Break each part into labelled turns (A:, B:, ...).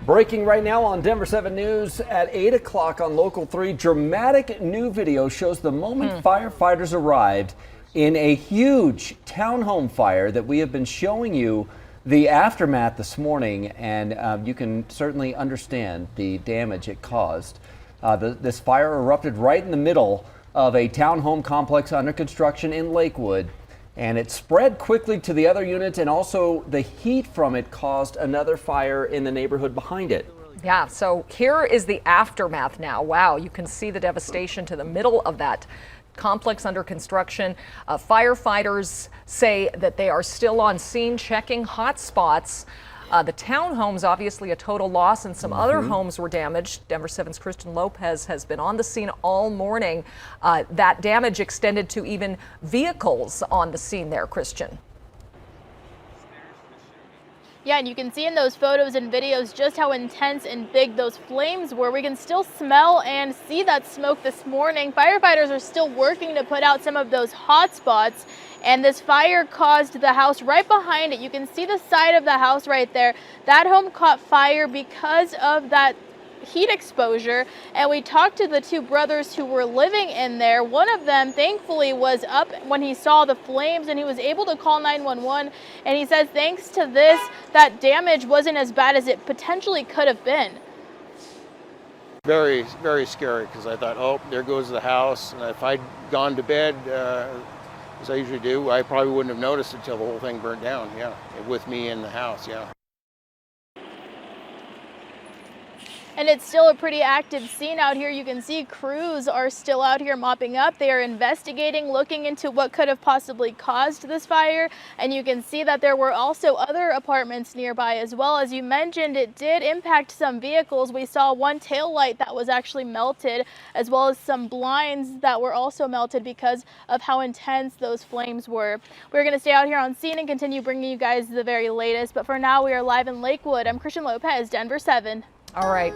A: Breaking right now on Denver 7 News at 8 o'clock on Local 3. Dramatic new video shows the moment firefighters arrived in a huge townhome fire that we have been showing you the aftermath this morning, and you can certainly understand the damage it caused. This fire erupted right in the middle of a townhome complex under construction in Lakewood, and it spread quickly to the other units, and also the heat from it caused another fire in the neighborhood behind it.
B: Yeah, so here is the aftermath now. Wow, you can see the devastation to the middle of that complex under construction. Firefighters say that they are still on scene checking hot spots. The townhome's obviously a total loss, and some other homes were damaged. Denver 7's Christian Lopez has been on the scene all morning. That damage extended to even vehicles on the scene there, Christian.
C: Yeah, and you can see in those photos and videos just how intense and big those flames were. We can still smell and see that smoke this morning. Firefighters are still working to put out some of those hot spots, and this fire caused the house right behind it. You can see the side of the house right there. That home caught fire because of that heat exposure, and we talked to the two brothers who were living in there. One of them thankfully was up when he saw the flames, and he was able to call 911, and he says thanks to this, that damage wasn't as bad as it potentially could have been.
D: Very, very scary, because I thought, oh, there goes the house, and if I'd gone to bed as I usually do, I probably wouldn't have noticed it until the whole thing burnt down, yeah, with me in the house, yeah.
C: And it's still a pretty active scene out here. You can see crews are still out here mopping up. They are investigating, looking into what could have possibly caused this fire. And you can see that there were also other apartments nearby as well. As you mentioned, it did impact some vehicles. We saw one tail light that was actually melted, as well as some blinds that were also melted because of how intense those flames were. We're going to stay out here on scene and continue bringing you guys the very latest. But for now, we are live in Lakewood. I'm Christian Lopez, Denver 7.
B: All right.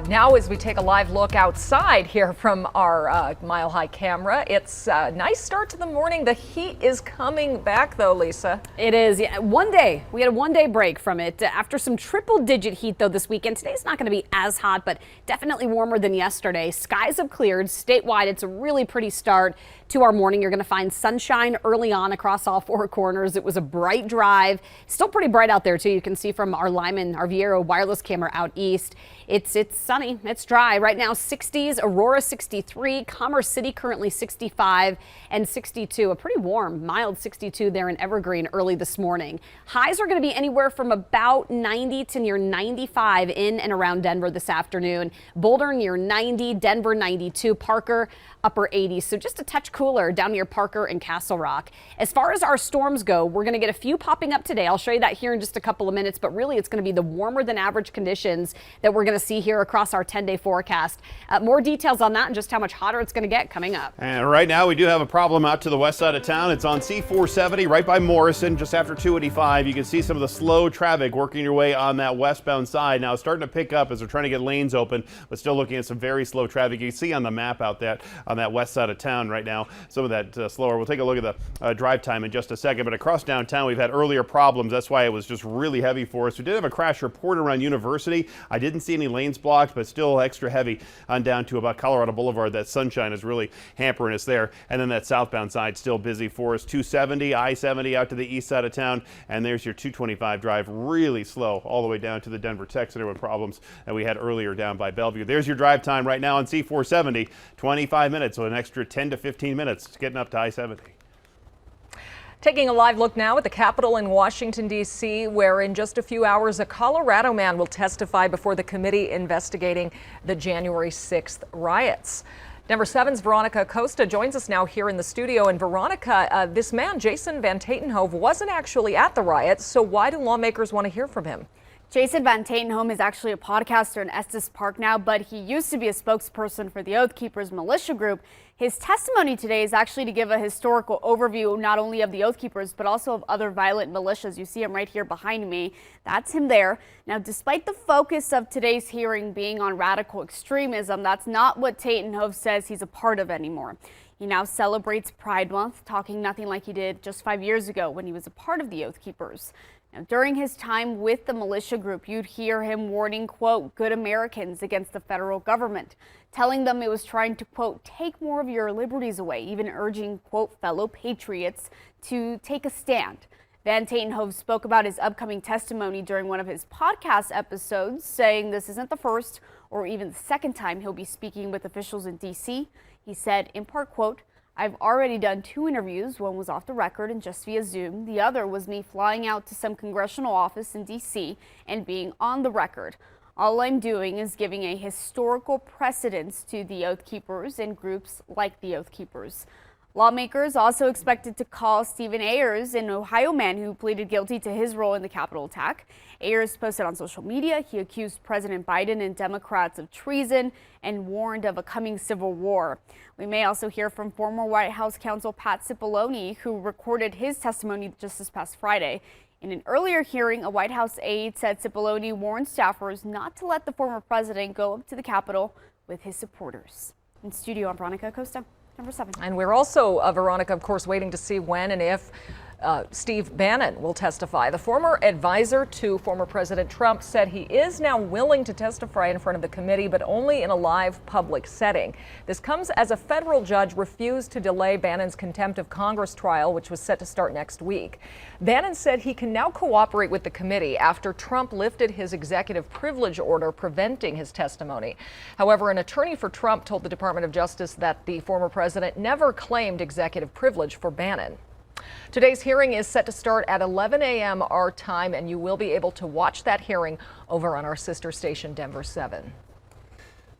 B: Now as we take a live look outside here from our Mile High camera, it's a nice start to the morning. The heat is coming back though, Lisa.
E: It is. Yeah, we had a one-day break from it after some triple-digit heat though this weekend. Today's not going to be as hot, but definitely warmer than yesterday. Skies have cleared statewide. It's a really pretty start to our morning. You're going to find sunshine early on across all four corners. It was a bright drive. Still pretty bright out there too. You can see from our Lyman, our Viero wireless camera out east. It's sunny, it's dry. Right now 60s, Aurora 63, Commerce City currently 65 and 62. A pretty warm, mild 62 there in Evergreen early this morning. Highs are going to be anywhere from about 90 to near 95 in and around Denver this afternoon. Boulder near 90, Denver 92, Parker upper 80s. So just a touch cooler down near Parker and Castle Rock. As far as our storms go, we're going to get a few popping up today. I'll show you that here in just a couple of minutes, but really it's going to be the warmer than average conditions that we're going to see here across our 10-day forecast. More details on that and just how much hotter it's going to get coming up.
F: And right now we do have a problem out to the west side of town. It's on C470 right by Morrison, just after 285. You can see some of the slow traffic working your way on that westbound side. Now it's starting to pick up as they're trying to get lanes open, but still looking at some very slow traffic. You can see on the map out there on that west side of town right now, some of that slower. We'll take a look at the drive time in just a second, but across downtown we've had earlier problems. That's why it was just really heavy for us. We did have a crash report around University. I didn't see any lanes blocked, but still extra heavy on down to about Colorado Boulevard. That sunshine is really hampering us there. And then that southbound side still busy for us. 270, I-70 out to the east side of town, and there's your 225 drive really slow all the way down to the Denver Tech Center with problems that we had earlier down by Bellevue. There's your drive time right now on C470, 25 minutes, so an extra 10 to 15 minutes getting up to I-70.
B: Taking a live look now at the Capitol in Washington, D.C., where in just a few hours a Colorado man will testify before the committee investigating the January 6th riots. Denver 7's Veronica Acosta joins us now here in the studio. And Veronica, this man, Jason Van Tatenhove, wasn't actually at the riots, so why do lawmakers want to hear from him?
G: Jason Van Tatenhove is actually a podcaster in Estes Park now, but he used to be a spokesperson for the Oath Keepers militia group. His testimony today is actually to give a historical overview not only of the Oath Keepers, but also of other violent militias. You see him right here behind me. That's him there. Now, despite the focus of today's hearing being on radical extremism, that's not what Tatenhove says he's a part of anymore. He now celebrates Pride Month, talking nothing like he did just 5 years ago when he was a part of the Oath Keepers. Now, during his time with the militia group, you'd hear him warning, quote, good Americans against the federal government, telling them it was trying to, quote, take more of your liberties away, even urging, quote, fellow patriots to take a stand. Van Tatenhove spoke about his upcoming testimony during one of his podcast episodes, saying this isn't the first or even the second time he'll be speaking with officials in D.C. He said, in part, quote, I've already done 2 interviews. One was off the record and just via Zoom. The other was me flying out to some congressional office in D.C. and being on the record. All I'm doing is giving a historical precedence to the Oath Keepers and groups like the Oath Keepers. Lawmakers also expected to call Stephen Ayers, an Ohio man who pleaded guilty to his role in the Capitol attack. Ayers posted on social media he accused President Biden and Democrats of treason and warned of a coming civil war. We may also hear from former White House counsel Pat Cipollone, who recorded his testimony just this past Friday. In an earlier hearing, a White House aide said Cipollone warned staffers not to let the former president go up to the Capitol with his supporters. In studio, I'm Veronica Acosta. Number 7.
B: And we're also, Veronica, of course, waiting to see when and if Steve Bannon will testify. The former advisor to former President Trump said he is now willing to testify in front of the committee, but only in a live public setting. This comes as a federal judge refused to delay Bannon's contempt of Congress trial, which was set to start next week. Bannon said he can now cooperate with the committee after Trump lifted his executive privilege order preventing his testimony. However, an attorney for Trump told the Department of Justice that the former president never claimed executive privilege for Bannon. Today's hearing is set to start at 11 a.m. our time, and you will be able to watch that hearing over on our sister station, Denver 7.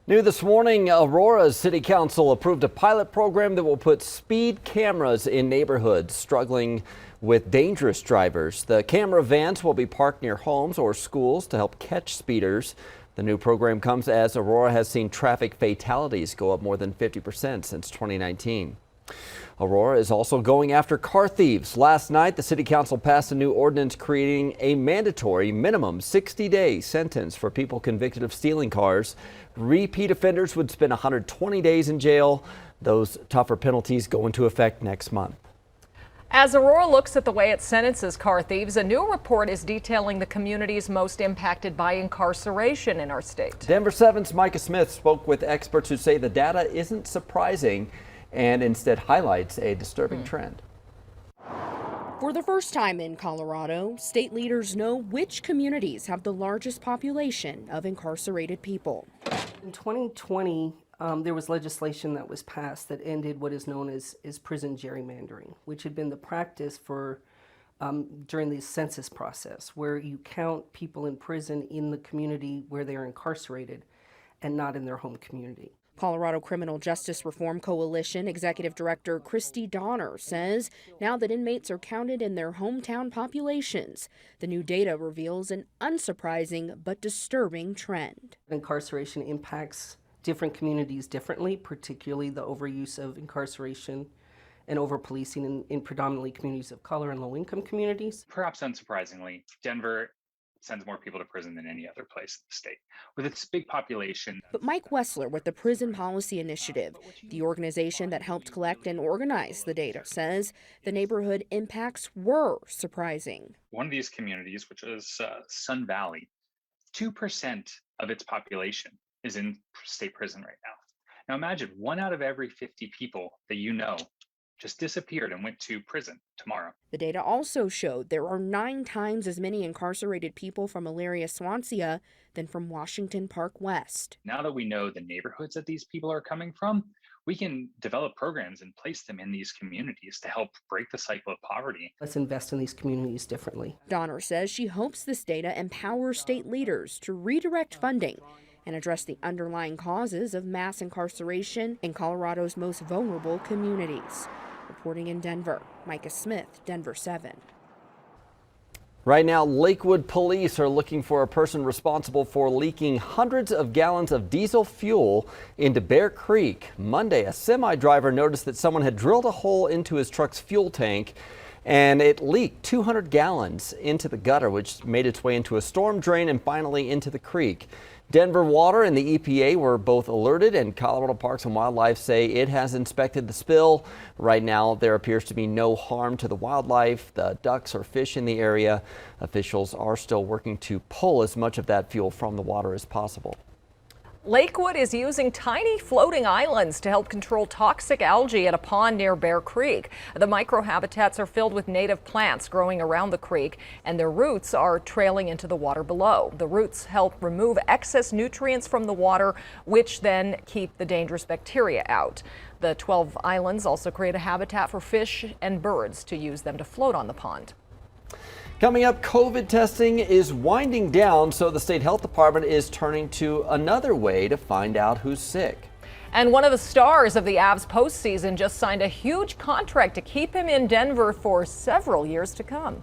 A: New this morning, Aurora's City Council approved a pilot program that will put speed cameras in neighborhoods struggling with dangerous drivers. The camera vans will be parked near homes or schools to help catch speeders. The new program comes as Aurora has seen traffic fatalities go up more than 50% since 2019. Aurora is also going after car thieves. Last night, the City Council passed a new ordinance creating a mandatory minimum 60-day sentence for people convicted of stealing cars. Repeat offenders would spend 120 days in jail. Those tougher penalties go into effect next month.
B: As Aurora looks at the way it sentences car thieves, a new report is detailing the communities most impacted by incarceration in our state.
A: Denver 7's Micah Smith spoke with experts who say the data isn't surprising and instead highlights a disturbing trend.
H: For the first time in Colorado, state leaders know which communities have the largest population of incarcerated people.
I: In 2020, there was legislation that was passed that ended what is known as prison gerrymandering, which had been the practice for during the census process, where you count people in prison in the community where they are incarcerated and not in their home community.
H: Colorado Criminal Justice Reform Coalition Executive Director Christy Donner says now that inmates are counted in their hometown populations, the new data reveals an unsurprising but disturbing trend.
I: Incarceration impacts different communities differently, particularly the overuse of incarceration and over-policing in predominantly communities of color and low-income communities.
J: Perhaps unsurprisingly, Denver sends more people to prison than any other place in the state, with its big population.
H: But Mike Wessler with the Prison Policy Initiative, the organization that helped collect and organize the data, says the neighborhood impacts were surprising.
J: One of these communities, which is Sun Valley, 2% of its population is in state prison right now. Now imagine 1 out of every 50 people that you know just disappeared and went to prison tomorrow.
H: The data also showed there are 9 times as many incarcerated people from Elyria Swansea than from Washington Park West.
J: Now that we know the neighborhoods that these people are coming from, we can develop programs and place them in these communities to help break the cycle of poverty.
I: Let's invest in these communities differently.
H: Donner says she hopes this data empowers state leaders to redirect funding and address the underlying causes of mass incarceration in Colorado's most vulnerable communities. Reporting in Denver, Micah Smith, Denver 7.
A: Right now, Lakewood police are looking for a person responsible for leaking hundreds of gallons of diesel fuel into Bear Creek. Monday, a semi driver noticed that someone had drilled a hole into his truck's fuel tank and it leaked 200 gallons into the gutter, which made its way into a storm drain and finally into the creek. Denver Water and the EPA were both alerted, and Colorado Parks and Wildlife say it has inspected the spill. Right now, there appears to be no harm to the wildlife, the ducks or fish in the area. Officials are still working to pull as much of that fuel from the water as possible.
B: Lakewood is using tiny floating islands to help control toxic algae at a pond near Bear Creek. The microhabitats are filled with native plants growing around the creek, and their roots are trailing into the water below. The roots help remove excess nutrients from the water, which then keep the dangerous bacteria out. The 12 islands also create a habitat for fish and birds to use them to float on the pond.
A: Coming up, COVID testing is winding down, so the state health department is turning to another way to find out who's sick.
B: And one of the stars of the Avs postseason just signed a huge contract to keep him in Denver for several years to come.